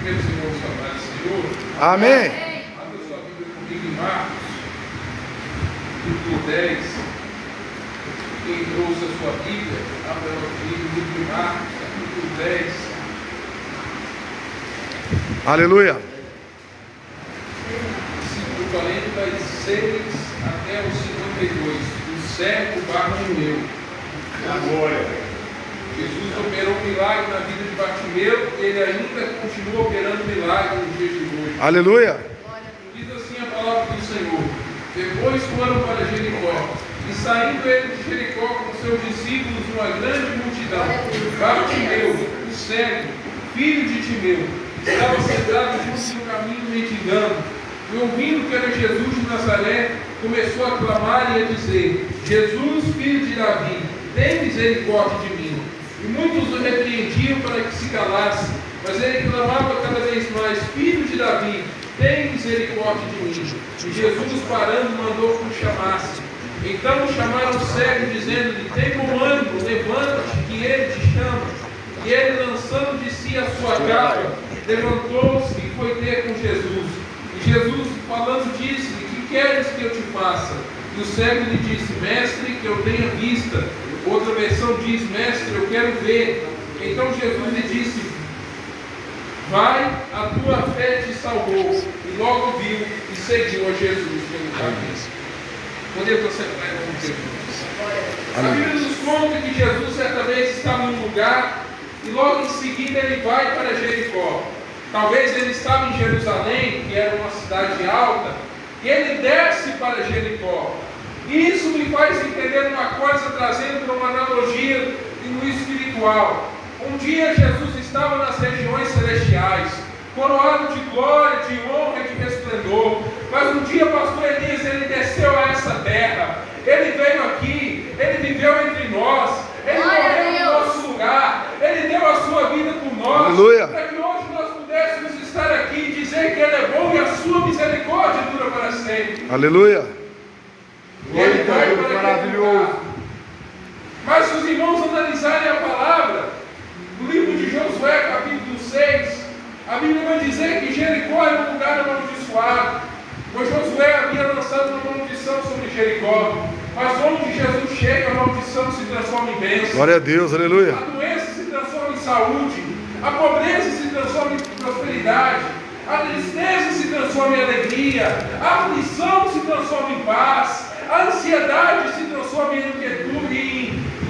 meus irmãos amados, Senhor. Amém. Abra sua Bíblia comigo em Marcos, capítulo 10. Quem trouxe a sua Bíblia, abra ela comigo no livro de Marcos, capítulo 10. Aleluia. Versículo 46 até o 52. O cego Bartimeu. Glória. Jesus operou um milagre na vida de Bartimeu, ele ainda continua operando milagre nos dias de hoje. Aleluia. Diz assim a palavra do Senhor: depois foram para Jericó, e saindo ele de Jericó com seus discípulos, uma grande multidão. Bartimeu, o cego, filho de Timeu, estava sentado junto no caminho mendigando, e ouvindo que era Jesus de Nazaré, começou a clamar e a dizer: Jesus, filho de Davi, tem misericórdia de mim. E muitos o repreendiam para que se calasse, mas ele clamava cada vez mais: Filho de Davi, tem misericórdia de mim. E Jesus, parando, mandou que o chamasse. Então chamaram o cego, dizendo-lhe: Tem bom ânimo, levanta-te, que ele te chama. E ele, lançando de si a sua capa, levantou-se e foi ter com Jesus. E Jesus, falando, disse-lhe: Que queres que eu te faça? E o cego lhe disse: Mestre, que eu tenha vista. Outra versão diz: Mestre, eu quero ver. Então Jesus lhe disse: Vai, a tua fé te salvou. E logo viu e seguiu a Jesus pelo caminho. Podemos aceitar em nome de Jesus. A Bíblia nos conta que Jesus certa vez estava em um lugar e logo em seguida ele vai para Jericó. Talvez ele estava em Jerusalém, que era uma cidade alta, e ele desce para Jericó. E isso me faz entender uma coisa, trazendo para uma analogia no espiritual. Um dia Jesus estava nas regiões celestiais, coroado de glória, de honra e de resplendor. Mas um dia, pastor Elias, ele desceu a essa terra. Ele veio aqui, ele viveu entre nós, ele morreu no nosso lugar, ele deu a sua vida por nós. Aleluia. Para que hoje nós pudéssemos estar aqui e dizer que ele é bom e a sua misericórdia dura para sempre. Aleluia. Ele vai para maravilhoso. Mas se os irmãos analisarem a palavra, no livro de Josué, capítulo 6, a Bíblia vai dizer que Jericó era um lugar amaldiçoado. Pois Josué havia lançado uma maldição sobre Jericó. Mas onde Jesus chega, a maldição se transforma em bênção. Glória a Deus, aleluia. A doença se transforma em saúde. A pobreza se transforma em prosperidade. A tristeza se transforma em alegria. A aflição se transforma em paz. A ansiedade se transforma em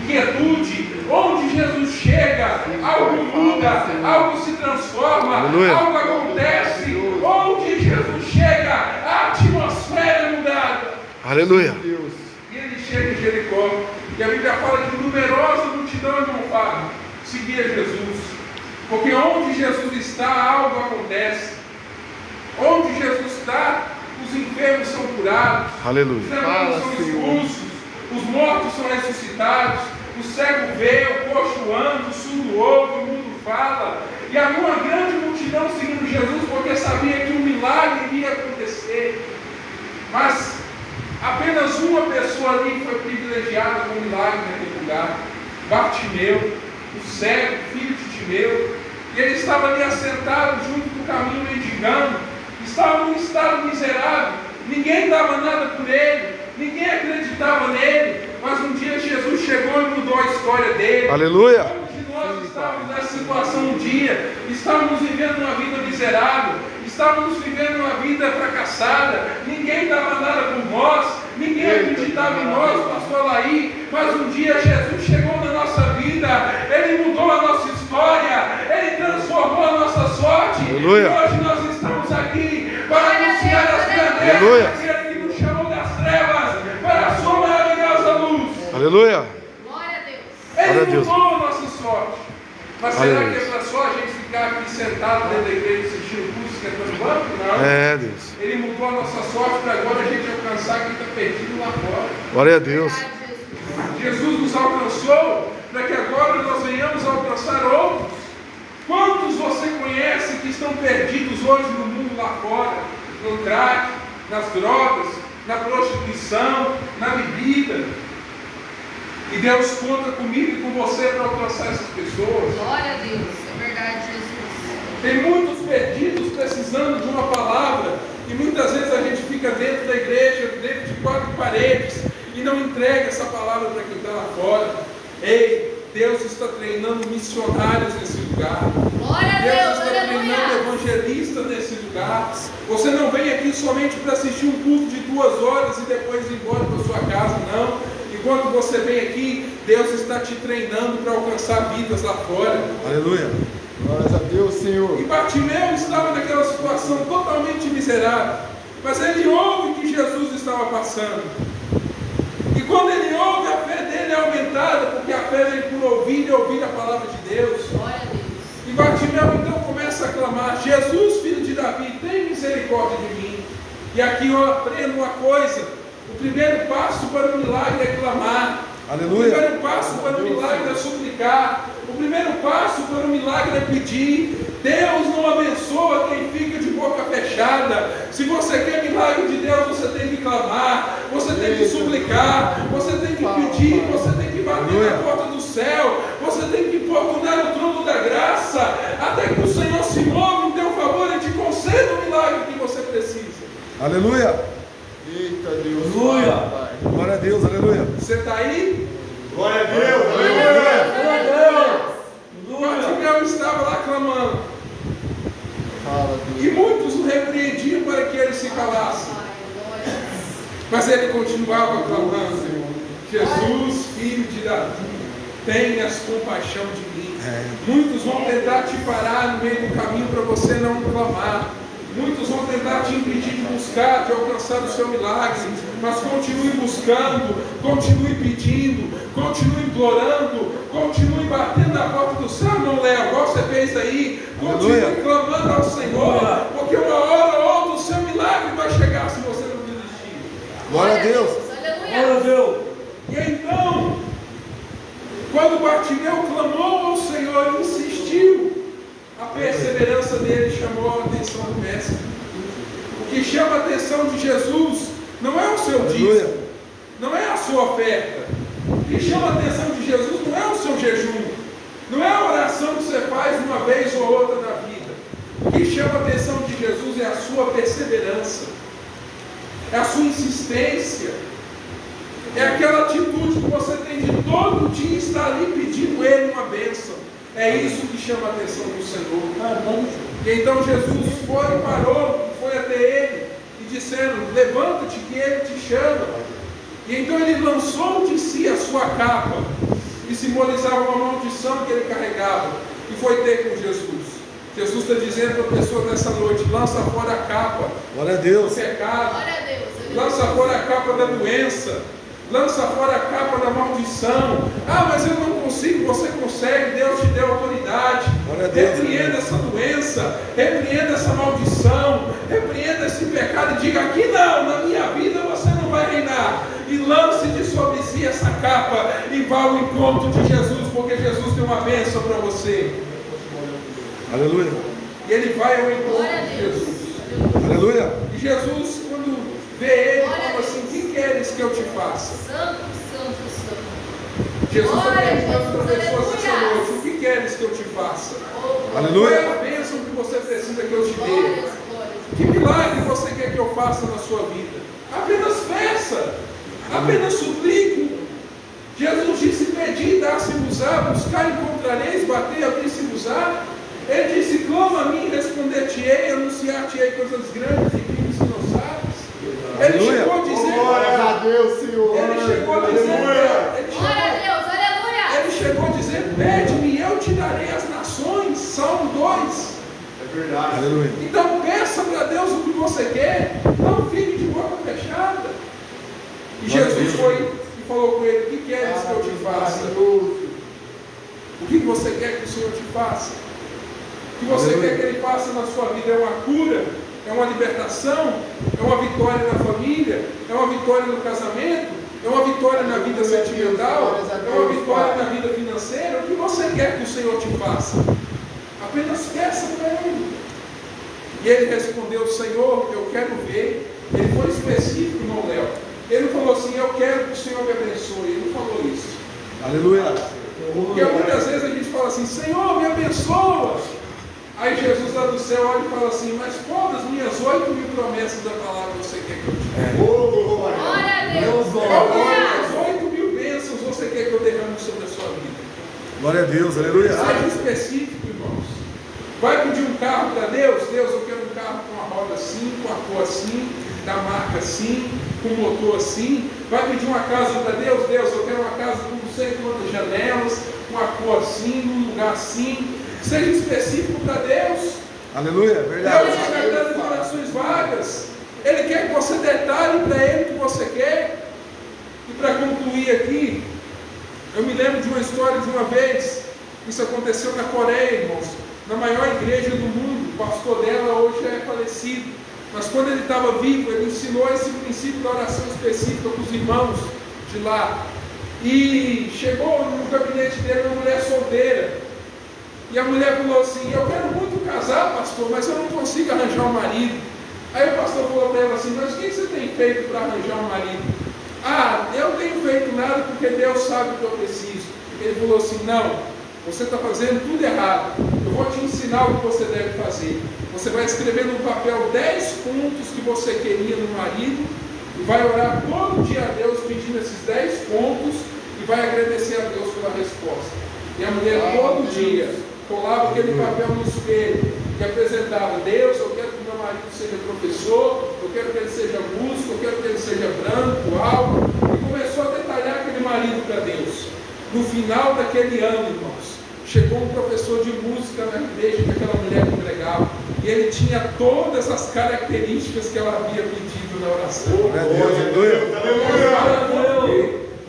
inquietude. Onde Jesus chega, algo muda, algo se transforma, Aleluia. algo acontece. Onde Jesus chega, a atmosfera é mudada. Aleluia. E ele chega em Jericó, e a Bíblia fala que numerosa multidão envolvada seguia Jesus. Porque onde Jesus está, algo acontece. Onde Jesus está, os enfermos são curados, Aleluia. os demônios são expulsos, os mortos são ressuscitados, o cego vê, o coxo anda, o surdo ouve, o mundo fala. E havia uma grande multidão seguindo Jesus, porque sabia que um milagre iria acontecer. Mas apenas uma pessoa ali foi privilegiada com o milagre naquele lugar: Bartimeu, o cego, filho de Timeu. E ele estava ali assentado junto do caminho mendigando. Estava num estado miserável, ninguém dava nada por ele, ninguém acreditava nele, mas um dia Jesus chegou e mudou a história dele. Aleluia. Onde nós estávamos nessa situação um dia, estávamos vivendo uma vida miserável, estávamos vivendo uma vida fracassada, ninguém dava nada por nós, ninguém acreditava em nós, pastor Laí, mas um dia Jesus chegou na nossa vida, ele mudou a nossa história, ele transformou a nossa sorte. Aleluia. E hoje nós estamos aqui para anunciar as Aleluia. grandezas daquele que nos chamou das trevas para a sua maravilhosa luz. Aleluia. Glória a Deus. Glória a Ele Deus. mudou a nossa sorte. Mas será Aleluia. que é para só a gente ficar aqui sentado dentro da igreja assistindo música no banco? Não. É, Deus. Ele mudou a nossa sorte para agora a gente alcançar quem está perdido lá fora. Glória a Deus. Jesus nos alcançou para que agora nós venhamos alcançar outros. Quantos você conhece que estão perdidos hoje no mundo lá fora? No crack, nas drogas, na prostituição, na bebida. E Deus conta comigo e com você para alcançar essas pessoas. Glória a Deus. É verdade, Jesus. Tem muitos perdidos, precisando de uma palavra, e muitas vezes a gente fica dentro da igreja, dentro de 4 paredes, e não entrega essa palavra para quem está lá fora. Ei, Deus está treinando missionários nesse lugar. Deus está treinando evangelistas nesse lugar. Você não vem aqui somente para assistir um culto de 2 horas e depois ir embora para sua casa, não. Enquanto você vem aqui, Deus está te treinando para alcançar vidas lá fora. Aleluia. Glórias a Deus, Senhor. E Bartimeu estava naquela situação totalmente miserável, mas ele ouve que Jesus estava passando. E quando ele ouve, a fé dele é aumentada, porque a fé vem por ouvir e ouvir a palavra de Deus. E Bartimeu então começa a clamar: Jesus, filho de Davi, tem misericórdia de mim. E aqui eu aprendo uma coisa: o primeiro passo para o milagre é clamar. Aleluia. O primeiro passo para o milagre é suplicar. O primeiro passo para o milagre é pedir. Deus não abençoa quem fica de boca fechada. Se você quer milagre de Deus, você tem que clamar, você tem que suplicar, você tem que pedir, você tem que bater na porta do céu, você tem que importunar o trono da graça, até que o Senhor se mova em teu favor e te conceda o milagre que você precisa. Aleluia. Eita Deus. Aleluia. Pai. Glória a Deus, aleluia. Você está aí? Glória a Deus. Aleluia. Bartimeu estava lá clamando, Fala, e Deus. muitos o repreendiam para que ele se calasse, mas ele continuava clamando: Jesus, filho de Davi, tenhas compaixão de mim. Muitos vão tentar te parar no meio do caminho para você não clamar. Muitos vão tentar te impedir de buscar, de alcançar o seu milagre, mas continue buscando, continue pedindo, continue implorando, continue batendo na porta do céu, irmão Léo, igual você fez aí. Continue clamando ao Senhor, porque uma hora ou outra o seu milagre vai chegar se você não desistir. Glória a Deus. Glória a Deus. E então, quando Bartimeu clamou ao Senhor e insistiu, a perseverança dele chamou a atenção do mestre. O que chama a atenção de Jesus não é o seu dízimo, não é a sua oferta. O que chama a atenção de Jesus não é o seu jejum, não é a oração que você faz uma vez ou outra na vida. O que chama a atenção de Jesus é a sua perseverança, é a sua insistência, é aquela atitude que você tem de todo dia estar ali pedindo Ele uma bênção. É isso que chama a atenção do Senhor. E então Jesus parou, foi até ele e disseram: levanta-te que ele te chama. E então ele lançou de si a sua capa, que simbolizava uma maldição que ele carregava, e foi ter com Jesus. Jesus está dizendo para a pessoa nessa noite: lança fora a capa Glória a Deus. do pecado, lança fora a capa da doença, lança fora a capa da maldição. Ah, mas eu não consigo. Você consegue, Deus te deu autoridade. Repreenda essa doença, repreenda essa maldição, repreenda esse pecado e diga: aqui não, na minha vida você não vai reinar. E lance de sobre si essa capa e vá ao encontro de Jesus, porque Jesus tem uma bênção para você. Aleluia. E ele vai ao encontro de Jesus. Aleluia. E Jesus, quando vê ele, fala assim: o que queres que eu te faça? Santo, santo, santo. Jesus está Glória a perguntando para Jesus, pessoas essa aleluia. noite: o que queres que eu te faça? Aleluia. Qual é a bênção que você precisa que eu te dê? Glórias, glórias. Que milagre você quer que eu faça na sua vida? Apenas peça, apenas suplique. Jesus disse: pedi, dá-se-vos-á, buscar, encontrareis, bater, abrir-se-vos-á. Ele disse: clama a mim, responder-te-ei, anunciar-te-ei coisas grandes e firmes que não sabes. Ele chegou a dizer: Glórias a Deus, Senhor. ele chegou a dizer, Glória a Deus, aleluia. ele chegou a dizer: pede-me e eu te darei as nações. Salmo 2. É verdade. Aleluia. Então peça para Deus o que você quer, não fique de boca fechada. E Jesus foi e falou com ele: o que queres que eu te faça? O que você quer que o Senhor te faça? O que você quer que Ele faça na sua vida? É uma cura? É uma libertação? É uma vitória na família? É uma vitória no casamento? É uma vitória na vida sentimental? É uma vitória na vida financeira? O que você quer que o Senhor te faça? Apenas peça para Ele. E ele respondeu: Senhor, eu quero ver. Ele foi específico, irmão Léo. Ele não falou assim: eu quero que o Senhor me abençoe. Ele não falou isso. Aleluia. Porque muitas vezes a gente fala assim: Senhor, me abençoa. Aí Jesus lá do céu olha e fala assim, mas qual das minhas 8.000 promessas da palavra você quer que eu te dê? Glória a Deus. Qual Aleluia. das 8.000 bênçãos você quer que eu derrame sobre a sua vida? Glória a Deus, aleluia. Seja específico, irmãos. Vai pedir um carro para Deus? Deus, eu quero um carro com a roda assim, com a cor assim, da marca assim, com o motor assim. Vai pedir uma casa para Deus? Deus, eu quero uma casa com não sei quantas janelas, com a cor assim, num lugar assim. Seja específico para Deus. Aleluia, Deus verdade. não está dando de orações vagas. Ele quer que você detalhe para Ele o que você quer. E para concluir aqui, eu me lembro de uma história de uma vez. Isso aconteceu na Coreia, irmãos. Na maior igreja do mundo. O pastor dela hoje é falecido. Mas quando ele estava vivo, ele ensinou esse princípio da oração específica para os irmãos de lá. E chegou no gabinete dele uma mulher solteira. E a mulher falou assim, eu quero muito casar, pastor, mas eu não consigo arranjar um marido. Aí o pastor falou para ela assim, mas o que você tem feito para arranjar um marido? Ah, eu não tenho feito nada porque Deus sabe o que eu preciso. Ele falou assim, não, você está fazendo tudo errado. Eu vou te ensinar o que você deve fazer. Você vai escrever no papel 10 pontos que você queria no marido e vai orar todo dia a Deus pedindo esses 10 pontos e vai agradecer a Deus pela resposta. E a mulher todo dia colava aquele papel no espelho e apresentava, Deus, eu quero que meu marido seja professor, eu quero que ele seja músico, eu quero que ele seja branco, alto, e começou a detalhar aquele marido para Deus. No final daquele ano, irmãos, chegou um professor de música na igreja que aquela mulher congregava, e ele tinha todas as características que ela havia pedido na oração.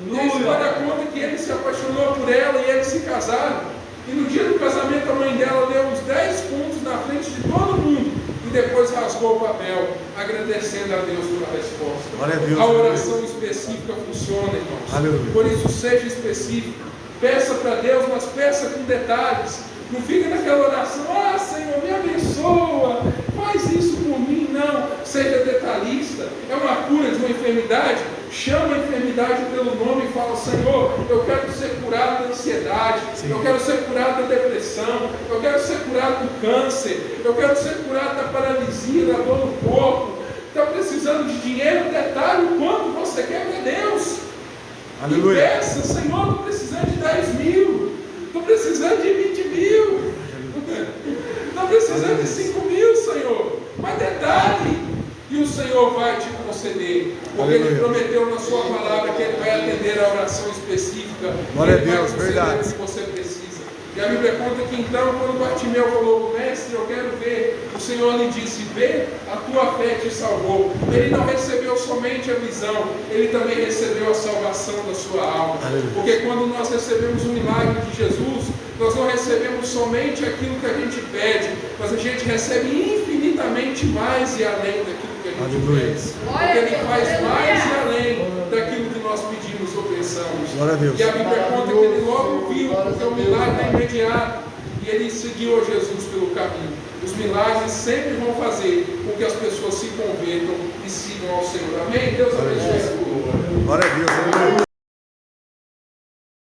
E a história conta que ele se apaixonou por ela e eles se casaram. E no dia do casamento a mãe dela deu uns 10 pontos na frente de todo mundo e depois rasgou o papel, agradecendo a Deus pela resposta. A oração específica funciona, irmãos. Aleluia. Por isso seja específico. Peça para Deus, mas peça com detalhes. Não fica naquela oração, ah Senhor, me abençoa, faz isso por mim. Não, seja detalhista. É uma cura de uma enfermidade, chama a enfermidade pelo nome e fala, Senhor, eu quero ser curado da ansiedade, eu quero ser curado da depressão, eu quero ser curado do câncer, eu quero ser curado da paralisia, da dor no corpo. Está precisando de dinheiro, detalhe o quanto você quer para Deus. Aleluia. E peça, Senhor, estou precisando de 10.000, estou precisando de 20.000, estou precisando de 5.000, Senhor. Mas detalhe, e o Senhor vai te conceder, porque Ele prometeu na sua palavra que Ele vai atender a oração específica. Glória a Ele vai Deus, conceder verdade. o que você precisa. E a Bíblia conta que então, quando Bartimeu falou, mestre, eu quero ver, o Senhor lhe disse, vê, a tua fé te salvou. Ele não recebeu somente a visão, ele também recebeu a salvação da sua alma. Porque quando nós recebemos o milagre de Jesus, nós não recebemos somente aquilo que a gente pede, mas a gente recebe infinitamente mais e além daquilo que a gente pede. Porque Ele faz mais e além daquilo que nós pedimos ou pensamos. Glória a Deus. E a Bíblia conta que ele logo viu, porque o milagre é imediato, e ele seguiu a Jesus pelo caminho. Os milagres sempre vão fazer com que as pessoas se convertam e sigam ao Senhor. Amém? Deus abençoe. Glória a Deus. Aleluia.